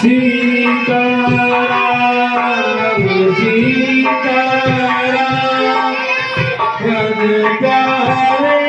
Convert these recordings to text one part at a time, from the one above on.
सीताराम सीताराम पद प्यारे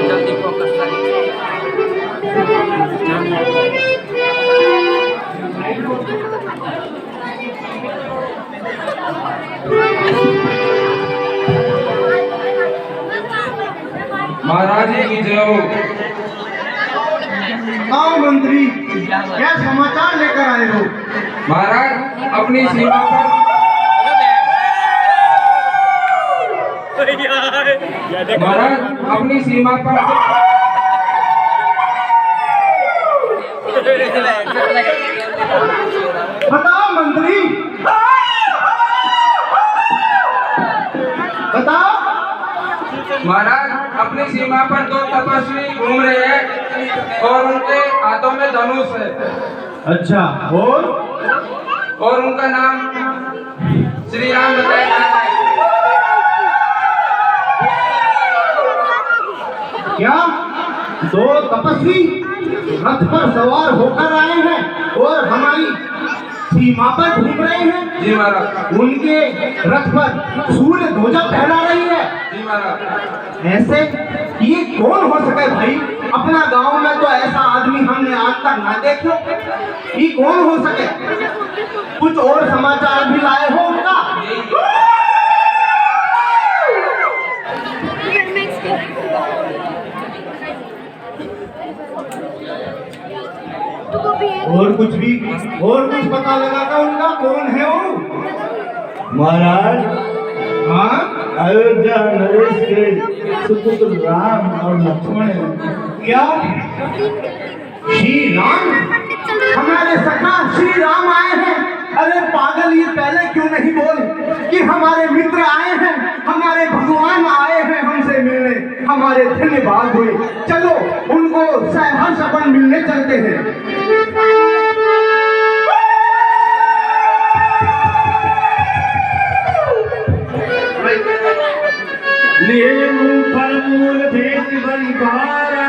जल्दी फोकस महाराज की जय हो। आओ मंत्री, क्या समाचार लेकर आए हो? महाराज अपनी सीमा पर महाराज अपनी सीमा पर बताओ मंत्री, बताओ। महाराज अपनी सीमा पर दो तपस्वी घूम रहे हैं और उनके हाथों में धनुष है। अच्छा, और उनका नाम श्री राम बताया जाता है। क्या दो तपस्वी रथ पर सवार होकर आए हैं और हमारी सीमा पर घूम रहे हैं? जी महाराज। उनके रथ पर सूर्य ध्वजा फहरा रही है। जी महाराज। ऐसे ये कौन हो सके भाई? अपना गांव में तो ऐसा आदमी हमने आज तक ना देखो। ये कौन हो सके? कुछ और समाचार भी लाए हो उनका? और कुछ पता लगा का उनका कौन है वो? महाराज, हाँ, अयोध्या नरेश के सुपुत्र राम और लक्ष्मण हैं। क्या श्री राम? हमारे सखा श्री राम आए हैं? अरे पागल, ये पहले क्यों नहीं बोल कि हमारे मित्र आए हैं, हमारे भगवान आए हैं हमसे मिलने, हमारे धन्यवाद हुए। चलो उनको सहर्ष अपन मिलने चलते हैं। फलमूल भेद बलिहारा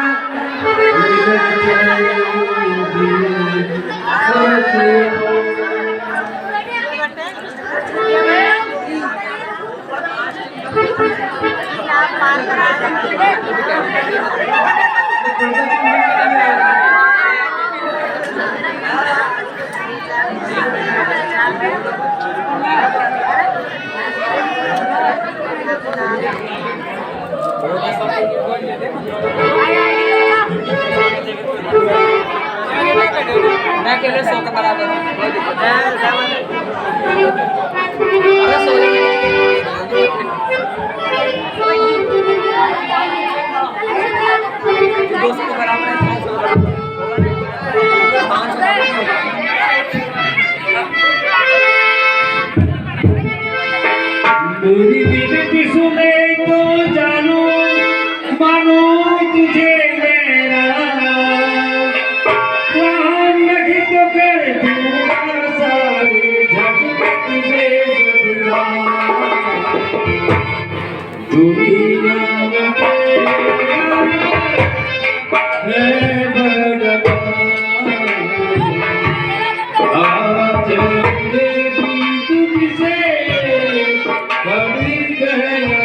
मैं अकेले 100 के बराबर हूं। अरे 100 200 के बराबर है। मेरी विनती सुने तो जानू मानो तुझे मेरा राम नहीं तो कर दूंगा सारे जग में तुझे बदला। दुनिया में है बड़ा आज देवी तुझसे बड़ी गया।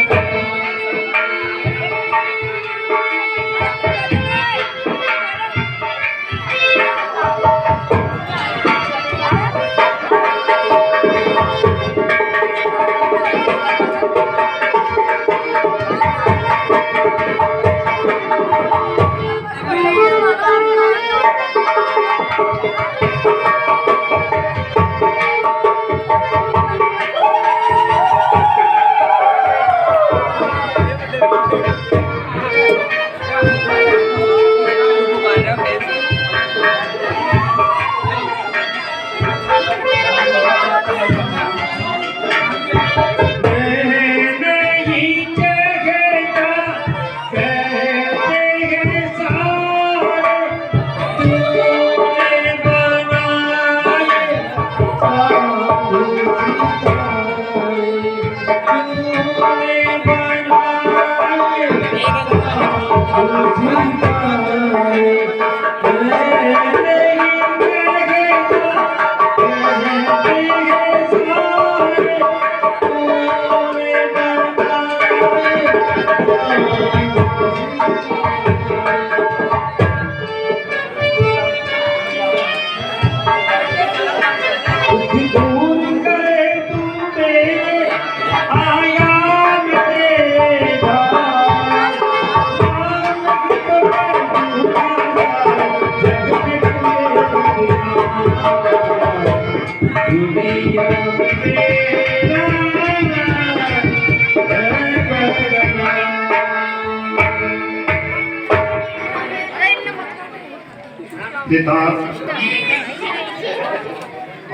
पिता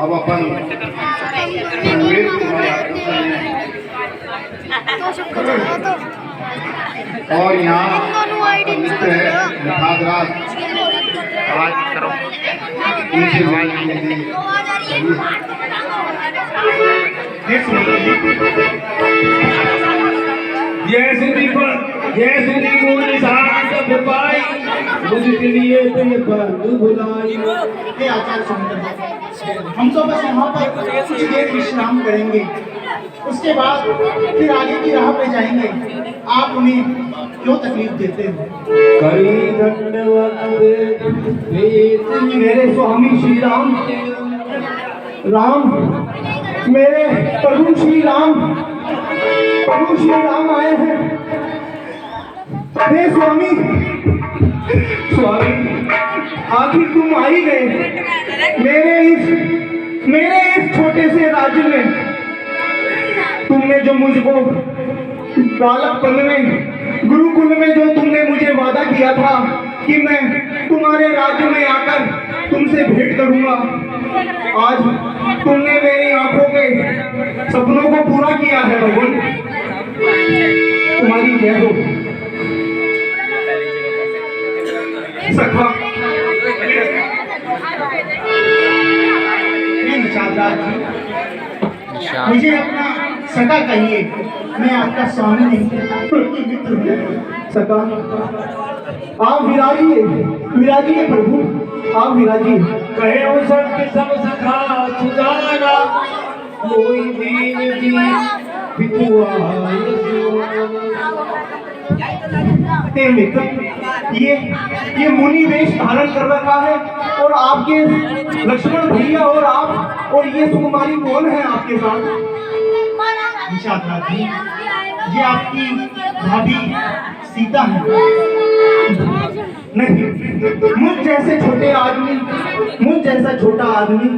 अब अपन संवेद और यहाँ मित्र है निखादराज जय सुदीप मुनि साहब सब भाई मुझके लिए तो ये पर बुलाई। हे आचार्य सुंदर, हम तो बस यहाँ पर कुछ देर विश्राम करेंगे, उसके बाद फिर आगे की राह पे जाएंगे। आप उन्हें क्यों तकलीफ देते हैं? करी दंडवत मेरे स्वामी श्री राम, मेरे प्रभु श्री राम आए हैं। हे स्वामी, आखिर तुम आ ही गए। मेरे इस छोटे से राज्य में तुमने जो मुझको बालकपन में गुरुकुल में जो तुमने मुझे वादा किया था कि मैं तुम्हारे राज्य में आकर तुमसे भेंट करूंगा, आज तुमने मेरी आंखों के सपनों को पूरा किया है। भगवान तुम्हारी जय हो। सखा मुझे अपना सखा कहिए, मैं आपका स्वामी नहीं। सखा आप विराजिए प्रभु, आप विराजिए। कहे हो सब सखा सुजाना कोई दीन दी पितुआ ते मित्र, ये मुनि वेश धारण कर रखा है और आपके लक्ष्मण भैया और आप और ये सुकुमारी कौन है आपके साथ? ये आपकी भाभी सीता है। नहीं, मुझ जैसा छोटा आदमी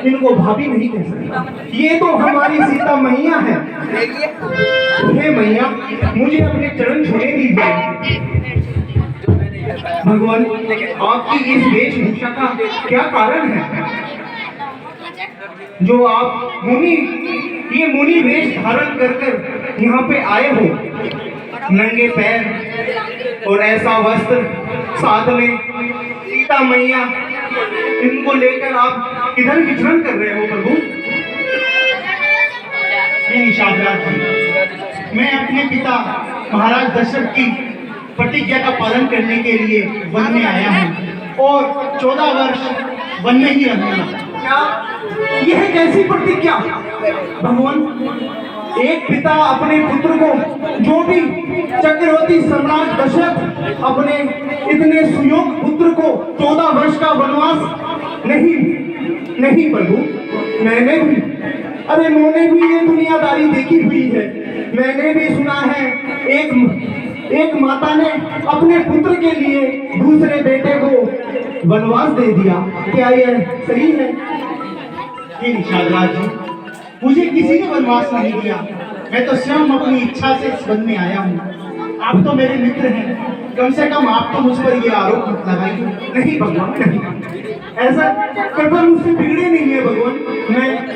इनको भाभी नहीं कह सकता। ये तो हमारी सीता मैया है। हे मैया, मुझे अपने चरण छूने दीजिए। भगवान, आपकी इस वेशभूषा का क्या कारण है जो आप मुनि वेश धारण कर यहाँ पे आए हो? नंगे पैर और ऐसा वस्त्र, साथ में सीता मैया, इनको लेकर आप किधर विचरण कर रहे हो प्रभु? मैं अपने पिता महाराज दशरथ की प्रतिज्ञा का पालन करने के लिए वन में आया हूँ और 14 वर्ष वन में ही रहूंगा। यह कैसी प्रतिज्ञा भगवान? एक पिता अपने पुत्र को, जो भी चक्रवर्ती सम्राट दशरथ अपने इतने सुयोग्य पुत्र को 14 वर्ष का वनवास नहीं प्रभु, मैंने भी ये दुनियादारी देखी हुई है। मैंने भी सुना है एक माता ने अपने पुत्र के लिए दूसरे बेटे को वनवास दे दिया। क्या यह सही है? निषाद जी, मुझे किसी ने वनवास नहीं दिया। मैं तो स्वयं अपनी इच्छा से इस वन में आया हूँ। आप तो मेरे मित्र हैं, कम से कम आप तो मुझ पर ये आरोप मत लगाइए। नहीं भगवान, नहीं, ऐसा कदम मुझसे बिगड़े नहीं है भगवान।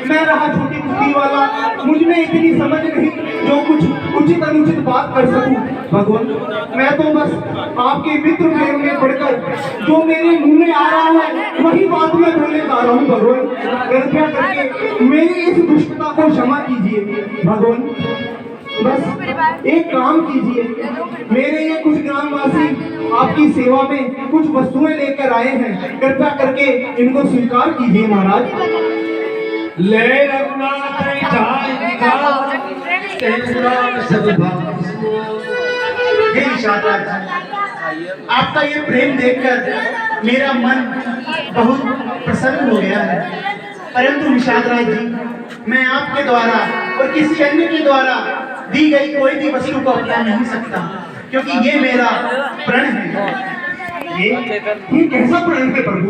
मैं रहा छोटी बुद्धि वाला, मुझ में इतनी समझ नहीं जो कुछ उचित अनुचित बात कर सकूं। भगवान, मैं तो बस आपके मित्र प्रेम में पढ़कर जो मेरे मुंह में आ रहा है वही बात मैं बोलने जा रहा हूँ। भगवान, कृपया करके मेरी इस दुष्टता को क्षमा कीजिए। भगवान, बस एक काम कीजिए, मेरे ये कुछ ग्रामवासी आपकी सेवा में कुछ वस्तुएं लेकर आए हैं, कृपया करके इनको स्वीकार कीजिए महाराज। ले रघुनाथ सब हे निषादराज जी, आपका ये प्रेम देखकर मेरा मन बहुत प्रसन्न हो गया है, परंतु निषादराज जी, मैं आपके द्वारा और किसी अन्य के द्वारा दी गई कोई भी वस्तु को अपना नहीं सकता, क्योंकि ये मेरा प्रण है। ये कैसा प्रण है प्रभु?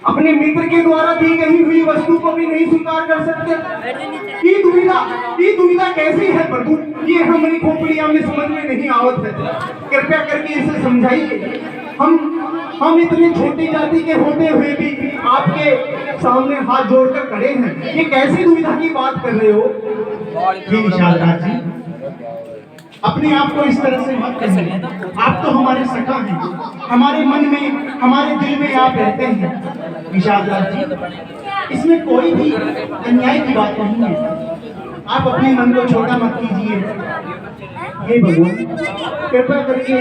अपने मित्र के द्वारा दी गई हुई वस्तु को भी नहीं स्वीकार कर सकते? ये दुविधा कैसी है प्रभु? ये हमारी खोपड़िया में समझ में नहीं आवत है, कृपया करके इसे समझाइए। हम इतनी छोटी जाति के होते हुए भी आपके सामने हाथ जोड़कर खड़े हैं, ये कैसी दुविधा की बात कर रहे हो? जी निषादराज जी, अपने आप को इस तरह से मत कहिए, आप तो हमारे सखा हैं, हमारे मन में, हमारे दिल में आप रहते हैं। निषादराज जी, इसमें कोई भी अन्याय की बात नहीं है, आप अपने मन को छोटा मत कीजिए। हे भगवान, कृपया करके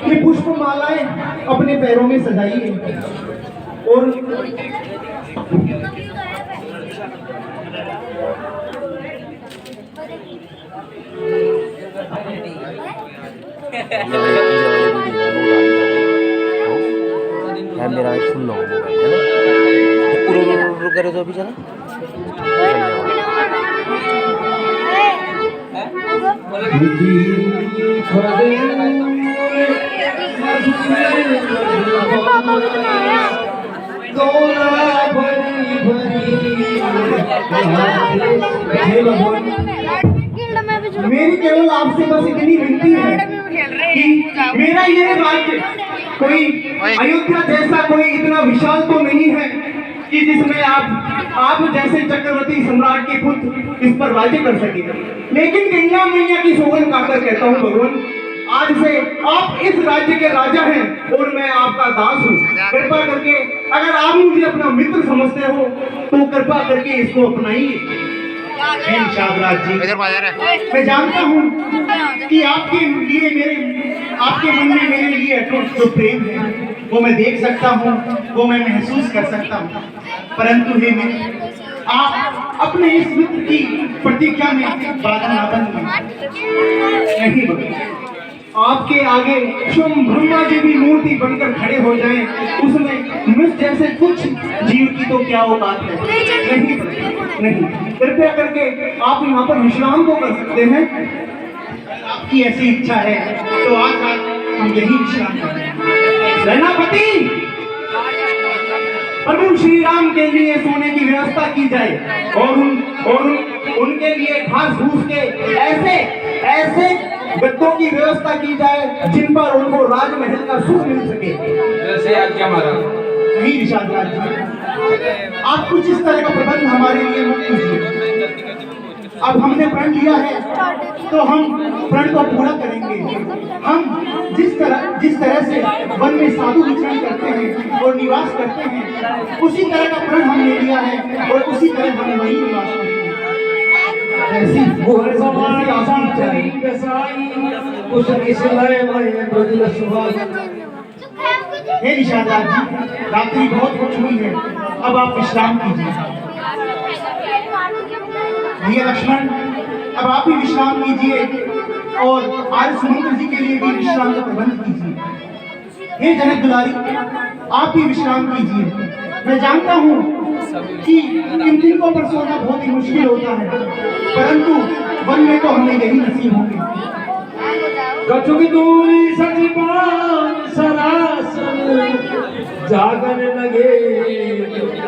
ये पुष्प मालाएं अपने पैरों में सजाइए और यार मेरा एक फुल लॉन्ग मोबाइल है ना, ये पूरा करे तो अभी चला मेरी केवल आपसे बस इतनी विनती है कि मेरा ये राज्य कोई अयोध्या जैसा कोई इतना विशाल तो नहीं है कि जिसमें आप जैसे चक्रवर्ती सम्राट के पुत्र इस पर राज्य कर सके, लेकिन गंगा मैया की सौगंध खाकर कहता हूँ भगवान, आज से आप इस राज्य के राजा हैं और मैं आपका दास हूँ। कृपा करके अगर आप मुझे अपना मित्र समझते हो तो कृपा करके इसको अपनाइए। निषादराज जी, मैं जानता हूँ कि आपके मन में मेरे लिए अटूट जो प्रेम है वो मैं देख सकता हूँ, वो मैं महसूस कर सकता हूँ, परंतु हे मित्र, आप अपने इस मित्र की प्रतिज्ञा में बाधा ना बनिए। नहीं बने, आपके आगे स्वयं ब्रह्मा जी भी मूर्ति बनकर खड़े हो जाएं, उसमें मुझ जैसे कुछ जीव की तो क्या औकात है। नहीं, कृपया करके आप यहाँ पर विश्राम तो कर सकते हैं, आपकी ऐसी इच्छा है तो आज हम यही विश्राम करें। सेनापति, प्रभु श्री राम के लिए सोने की व्यवस्था की जाए और उनके लिए घास फूस के ऐसे गद्दों की व्यवस्था की जाए जिन पर उनको राजमहल का सुख मिल सके। जैसे आज्ञा महाराज। नहीं निषादराज जी, आप कुछ इस तरह का प्रबंध हमारे लिए मत कीजिए। अब हमने प्रण लिया है तो हम प्रण को पूरा करेंगे। हम जिस तरह से वन में साधु विचरण करते हैं और निवास करते हैं, उसी तरह का प्रण हमने लिया है और उसी तरह हम वही निवास करेंगे। हे निषादराज जी, रात्रि बहुत हो चुकी है, अब आप विश्राम कीजिए। भैया लक्ष्मण, अब आप भी विश्राम कीजिए और आर्य सुमंत्र जी के लिए भी विश्राम का प्रबंध कीजिए। हे जनक दुलारी, आप भी विश्राम कीजिए। मैं जानता हूँ कि इन दिनों पर सोना बहुत ही मुश्किल होता है, परंतु वन में तो हमें यही नसीब होंगे। कछुक दूरी सजीपान सरासन, जागन लगे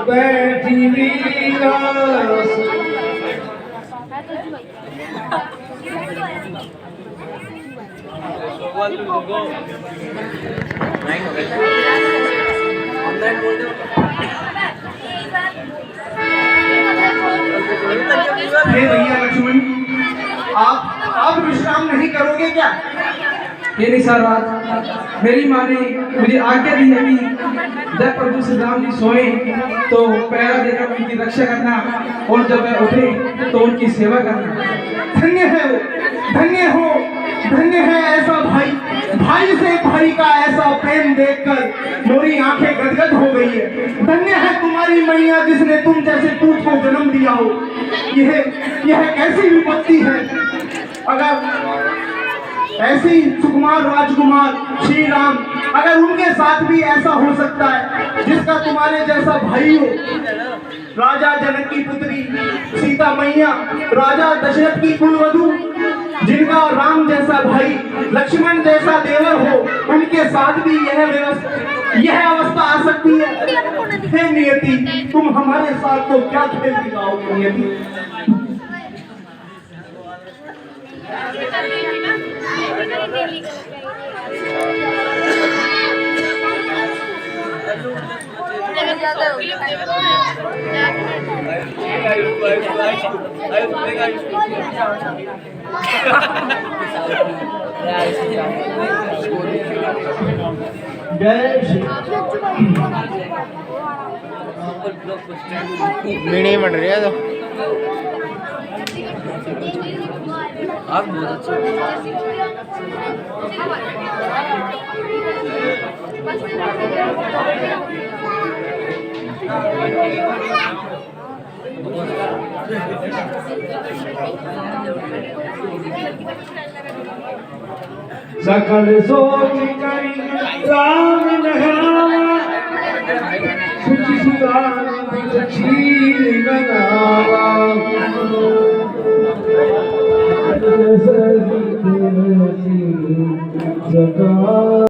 बैठी वीरास। हे भैया लक्ष्मण, आप विश्राम नहीं करोगे क्या? हे निषादराज, मेरी माँ ने मुझे आज्ञा दी है कि जब प्रभु श्री राम जी सोए तो पहरा देकर उनकी रक्षा करना और जब वह उठे तो उनकी सेवा करना। धन्य है वो, धन्य है ऐसा भाई, भाई से भाई का ऐसा प्रेम देखकर मोरी आंखें गदगद हो गई है। धन्य है तुम्हारी मैया जिसने तुम जैसे पूत को जन्म दिया हो। यह कैसी विपत्ति है। अगर ऐसी सुकुमार राजकुमार श्री राम, अगर उनके साथ भी ऐसा हो सकता है जिसका तुम्हारे जैसा भाई हो, राजा जनक की पुत्री सीता मैया, राजा दशरथ की कुलवधू, जिनका राम जैसा भाई लक्ष्मण जैसा देवर हो, उनके साथ भी यह अवस्था आ सकती है। हे नियति, तुम हमारे साथ तो क्या खेल दिखाओगे नियति। मीडिया बन रही है तो आप बहुत सकल सोच करी राम नहावा, सुचि सुधार चीर बनावा। सही सका